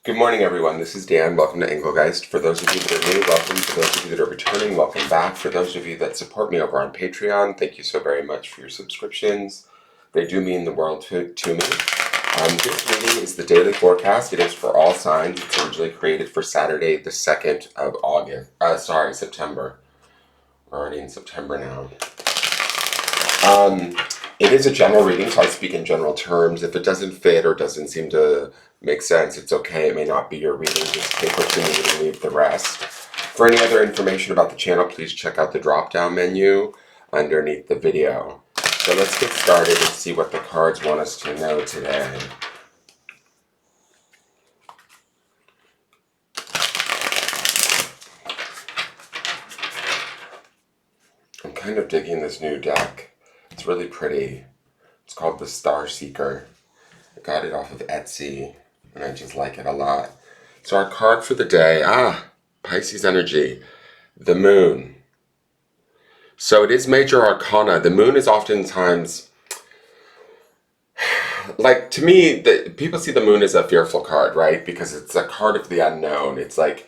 Good morning, everyone. This is Dan. Welcome to Engelgeist. For those of you that are new, welcome. For those of you that are returning, welcome back. For those of you that support me over on Patreon, thank you so very much for your subscriptions. They do mean the world to me. This reading is the daily forecast. It is for all signs. It's originally created for Saturday, the 2nd of September. We're already in September now. It is a general reading, so I speak in general terms. If it doesn't fit or doesn't seem to make sense, it's okay. It may not be your reading. Just take what you need and leave the rest. For any other information about the channel, please check out the drop-down menu underneath the video. So let's get started and see what the cards want us to know today. I'm kind of digging this new deck. It's really pretty. It's called the Star Seeker. I got it off of Etsy, and I just like it a lot. So our card for the day, Pisces energy, the moon. So it is major arcana. The moon is oftentimes, like, to me, people see the moon as a fearful card, right? Because it's a card of the unknown. It's like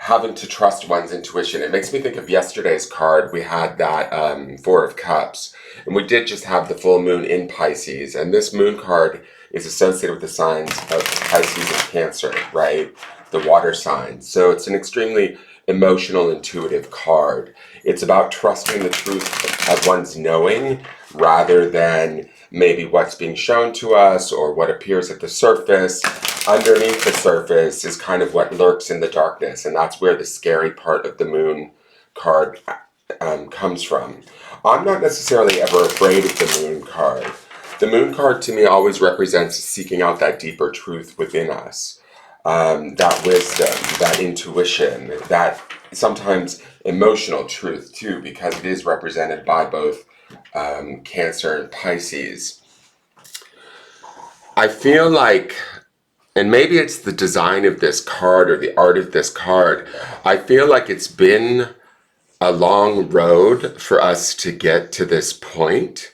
having to trust one's intuition. It makes me think of yesterday's card. We had that Four of Cups, and we did just have the full moon in Pisces. And this moon card is associated with the signs of Pisces and Cancer, right? The water signs. So it's an extremely emotional, intuitive card. It's about trusting the truth of one's knowing rather than maybe what's being shown to us or what appears at the surface. Underneath the surface is kind of what lurks in the darkness, and that's where the scary part of the moon card comes from. I'm not necessarily ever afraid of the moon card. The moon card to me always represents seeking out that deeper truth within us, that wisdom, that intuition, that sometimes emotional truth too, because it is represented by both Cancer and Pisces. I feel like, and maybe it's the design of this card or the art of this card, I feel like it's been a long road for us to get to this point.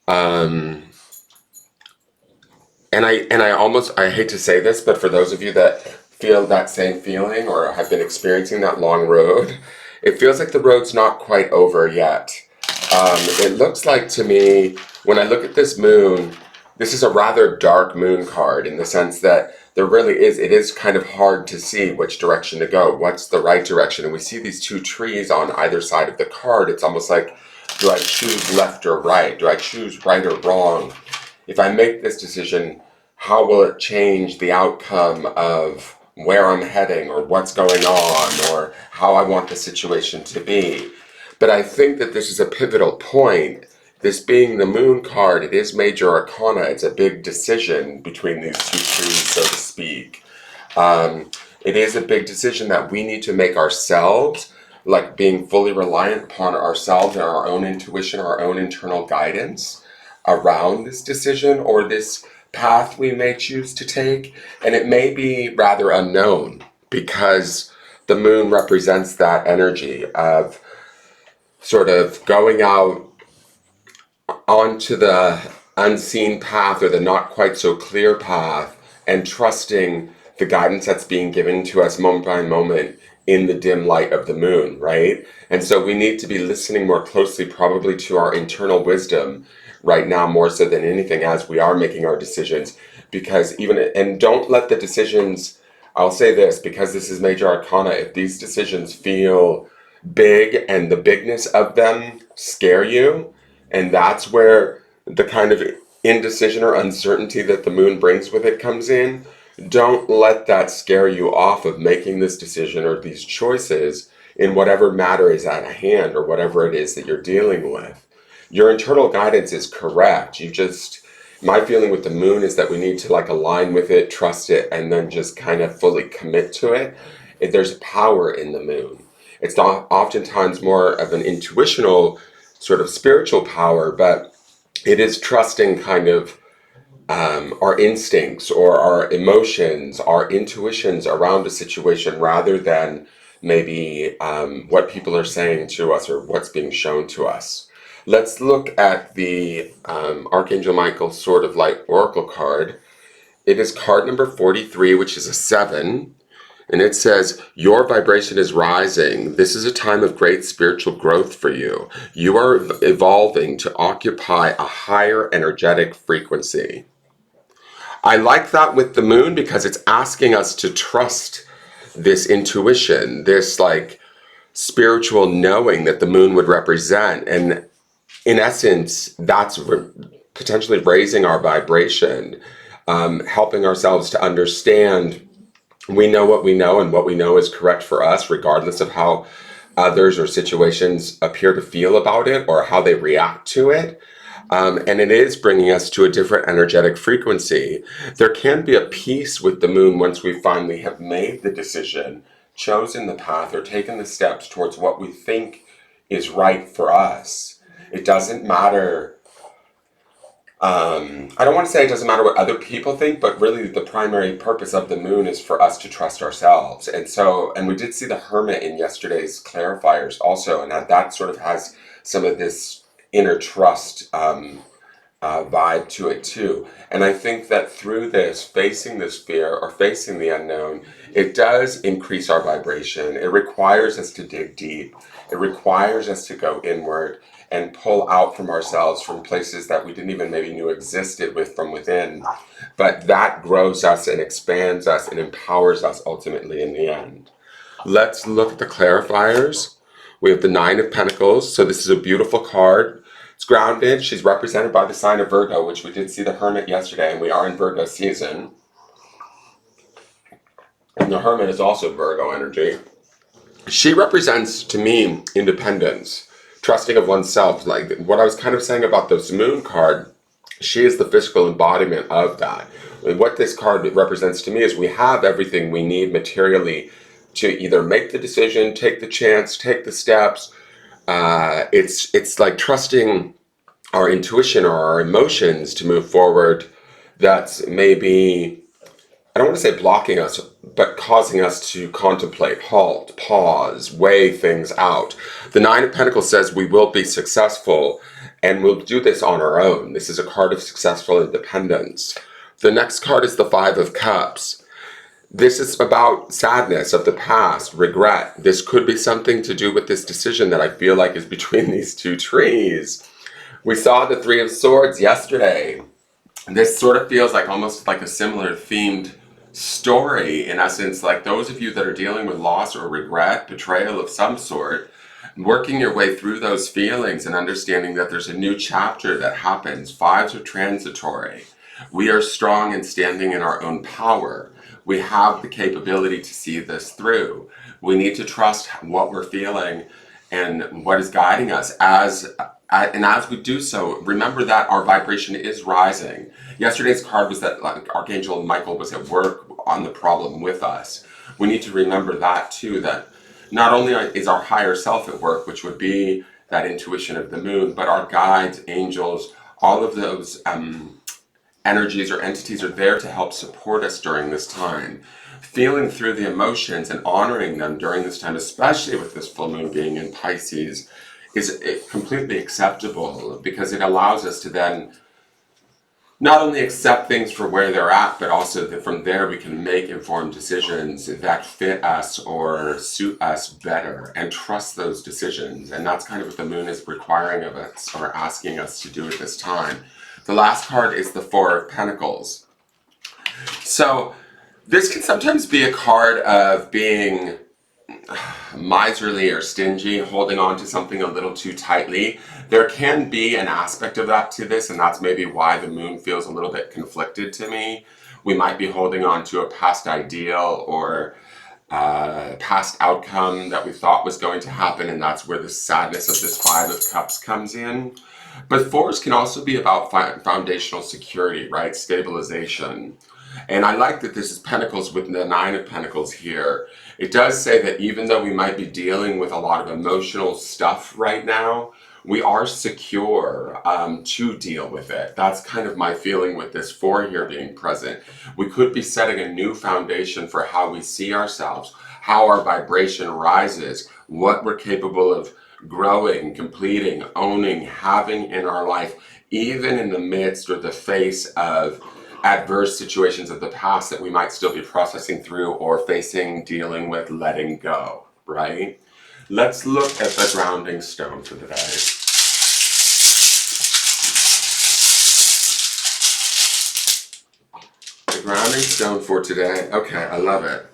And I hate to say this, but for those of you that feel that same feeling or have been experiencing that long road, it feels like the road's not quite over yet. It looks like to me, when I look at this moon, this is a rather dark moon card in the sense that it is kind of hard to see which direction to go. What's the right direction? And we see these two trees on either side of the card. It's almost like, do I choose left or right? Do I choose right or wrong? If I make this decision, how will it change the outcome of where I'm heading or what's going on or how I want the situation to be? But I think that this is a pivotal point. This being the moon card, it is major arcana. It's a big decision between these two trees, so to speak. It is a big decision that we need to make ourselves, like being fully reliant upon ourselves and our own intuition, our own internal guidance around this decision or this path we may choose to take. And it may be rather unknown because the moon represents that energy of sort of going out onto the unseen path or the not quite so clear path and trusting the guidance that's being given to us moment by moment in the dim light of the moon, right? And so we need to be listening more closely probably to our internal wisdom right now, more so than anything, as we are making our decisions. And don't let the decisions, I'll say this, because this is major arcana, if these decisions feel big and the bigness of them scare you, and that's where the kind of indecision or uncertainty that the moon brings with it comes in, don't let that scare you off of making this decision or these choices in whatever matter is at hand or whatever it is that you're dealing with. Your internal guidance is correct. My feeling with the moon is that we need to align with it, trust it, and then just kind of fully commit to it. There's power in the moon. It's not oftentimes more of an intuitional sort of spiritual power, but it is trusting kind of our instincts or our emotions, our intuitions around a situation rather than maybe what people are saying to us or what's being shown to us. Let's look at the Archangel Michael Sword of Light Oracle card. It is card number 43, which is a 7. And it says, your vibration is rising. This is a time of great spiritual growth for you. You are evolving to occupy a higher energetic frequency. I like that with the moon because it's asking us to trust this intuition, this like spiritual knowing that the moon would represent. And in essence, that's potentially raising our vibration, helping ourselves to understand we know what we know, and what we know is correct for us, regardless of how others or situations appear to feel about it or how they react to it. And it is bringing us to a different energetic frequency. There can be a peace with the moon once we finally have made the decision, chosen the path, or taken the steps towards what we think is right for us. It doesn't matter. I don't want to say it doesn't matter what other people think, but really the primary purpose of the moon is for us to trust ourselves. And we did see the Hermit in yesterday's clarifiers also, and that sort of has some of this inner trust vibe to it too. And I think that through this, facing this fear or facing the unknown, it does increase our vibration. It requires us to dig deep. It requires us to go inward and pull out from ourselves, from places that we didn't even maybe knew existed from within. But that grows us and expands us and empowers us ultimately in the end. Let's look at the clarifiers. We have the 9 of Pentacles. So this is a beautiful card. It's grounded. She's represented by the sign of Virgo, which we did see the Hermit yesterday, and we are in Virgo season. And the Hermit is also Virgo energy. She represents, to me, independence, trusting of oneself. Like what I was kind of saying about this moon card, she is the physical embodiment of that. And what this card represents to me is we have everything we need materially to either make the decision, take the chance, take the steps. It's like trusting our intuition or our emotions to move forward. That's maybe, I don't want to say blocking us, but causing us to contemplate, halt, pause, weigh things out. The 9 of Pentacles says we will be successful, and we'll do this on our own. This is a card of successful independence. The next card is the 5 of Cups. This is about sadness of the past, regret. This could be something to do with this decision that I feel like is between these two trees. We saw the 3 of Swords yesterday. This sort of feels like almost like a similar themed story, in essence, like those of you that are dealing with loss or regret, betrayal of some sort, working your way through those feelings and understanding that there's a new chapter that happens. 5s are transitory. We are strong and standing in our own power. We have the capability to see this through. We need to trust what we're feeling and what is guiding us and as we do so, remember that our vibration is rising. Yesterday's card was that Archangel Michael was at work on the problem with us. We need to remember that too, that not only is our higher self at work, which would be that intuition of the moon, but our guides, angels, all of those energies or entities are there to help support us during this time. Feeling through the emotions and honoring them during this time, especially with this full moon being in Pisces, is completely acceptable because it allows us to then not only accept things for where they're at, but also that from there we can make informed decisions that fit us or suit us better and trust those decisions. And that's kind of what the moon is requiring of us or asking us to do at this time. The last card is the 4 of Pentacles. So this can sometimes be a card of being miserly or stingy, holding on to something a little too tightly. There can be an aspect of that to this, and that's maybe why the moon feels a little bit conflicted to me. We might be holding on to a past ideal or past outcome that we thought was going to happen, and that's where the sadness of this 5 of Cups comes in. But 4s can also be about foundational security, right? Stabilization. And I like that this is Pentacles with the 9 of Pentacles here. It does say that even though we might be dealing with a lot of emotional stuff right now, we are secure to deal with it. That's kind of my feeling with this 4 here being present. We could be setting a new foundation for how we see ourselves, how our vibration rises, what we're capable of growing, completing, owning, having in our life, even in the midst or the face of adverse situations of the past that we might still be processing through or facing, dealing with, letting go, right? Let's look at the grounding stone for the day. The grounding stone for today, okay, I love it.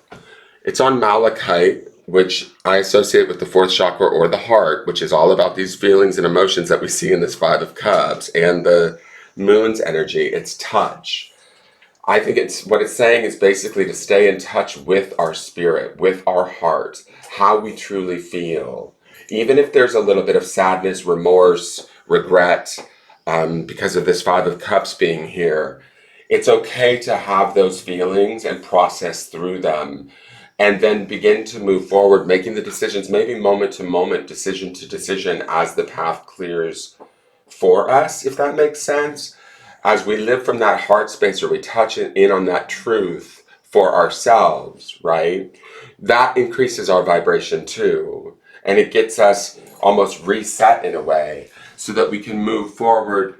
It's on malachite, which I associate with the fourth chakra or the heart, which is all about these feelings and emotions that we see in this Five of Cups, and the moon's energy. It's touch. I think what it's saying is basically to stay in touch with our spirit, with our heart, how we truly feel. Even if there's a little bit of sadness, remorse, regret, because of this Five of Cups being here, it's okay to have those feelings and process through them, and then begin to move forward, making the decisions, maybe moment to moment, decision to decision, as the path clears for us, if that makes sense. As we live from that heart space, or we touch in on that truth for ourselves, right? That increases our vibration too. And it gets us almost reset in a way so that we can move forward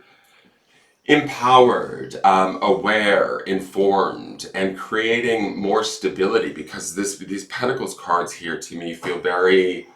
empowered, aware, informed, and creating more stability, because these Pentacles cards here to me feel very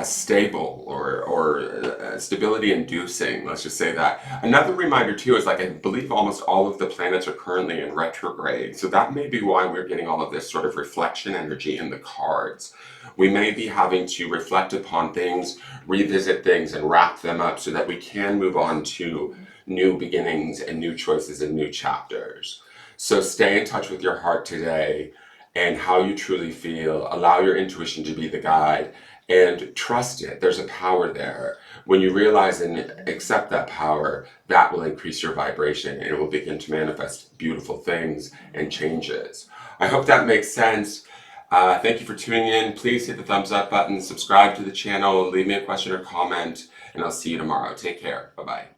stable, or stability inducing, let's just say that. Another reminder too is, like, I believe almost all of the planets are currently in retrograde, so that may be why we're getting all of this sort of reflection energy in the cards. We may be having to reflect upon things, revisit things, and wrap them up so that we can move on to new beginnings and new choices and new chapters. So stay in touch with your heart today and how you truly feel. Allow your intuition to be the guide, and trust it. There's a power there. When you realize and accept that power, that will increase your vibration, and it will begin to manifest beautiful things and changes. I hope that makes sense. Thank you for tuning in. Please hit the thumbs up button, subscribe to the channel, leave me a question or comment, and I'll see you tomorrow. Take care. Bye-bye.